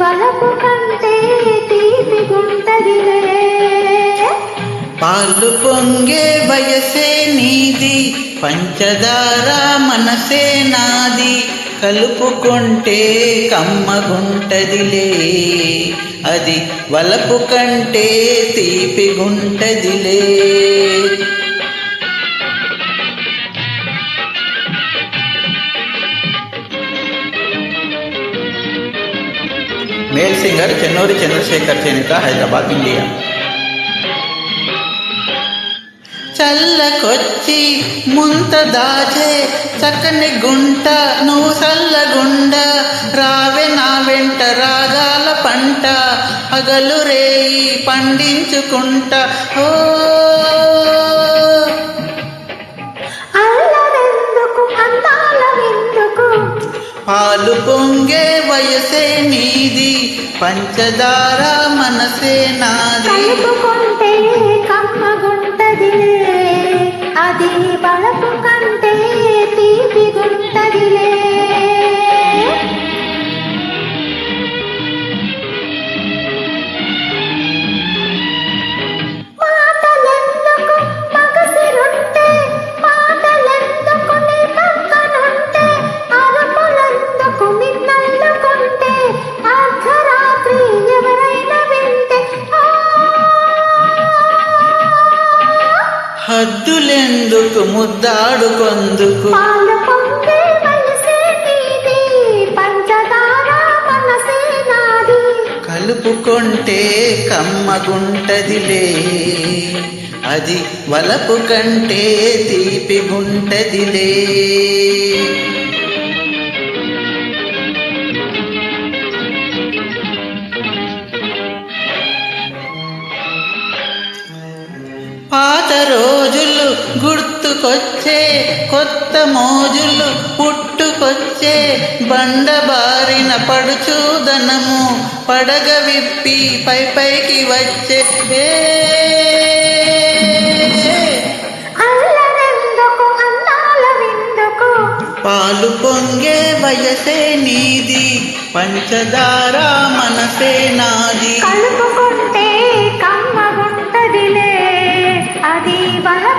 వలపు కంటే తీపి గుంటదిలే. పాలు పొంగే వయసే నీది, పంచదార మనసే నాది, కలుపుకుంటే కమ్మగుంటదిలే, అది వలపు కంటే తీపి గుంటదిలే. మేల్ సింగర్ చెన్నూరి చంద్రశేఖర్ చేనిత, హైదరాబాద్, ఇండియా. చల్లకొచ్చి ముంత దాచే చక్కని గుంట, నువ్వు చల్లగుండ రావే నా వెంట, రాగాల పంట పగలు రేయి పండించుకుంటా. ఓ అల్లరెందుకు అందాల విందుకు, పాలు పొంగే వయసే నీది, పంచదార మనసే నాది, కలుపుకుంటే కమ్మగుంటదిలే, అది వలపు కంటే తీపి గుంటదిలే. మాటలెందుకు మగసిరుంటే, పాటలెందుకు నీ పక్కనుంటే, అరుపులెందుకు నిన్నల్లుకుంటే, అర్ధరాత్రి ఎవరైనా వింటే. హద్దులెందుకు ముద్దాడుకొందుకు, పాలు పొంగే వయసే నీది, పంచదార మనసే నాది, కలుపుకుంటే కమ్మగుంటదిలే, అది వలపు కంటే తీపి గుంటదిలే. పాత రోజులు గుర్తుకొచ్చే, కొత్త మోజులు పుట్టుకొచ్చే, బండబారిన పడుచూదనము పడగ విప్పి పైకి వచ్చే. అల్లరెందుకు అందాల విందుకు, పాలు పొంగే వయసే నీది, పంచదార మనసే నాది, కలుపుకుంటే కమ్మగుంటదిలే, అది వలపు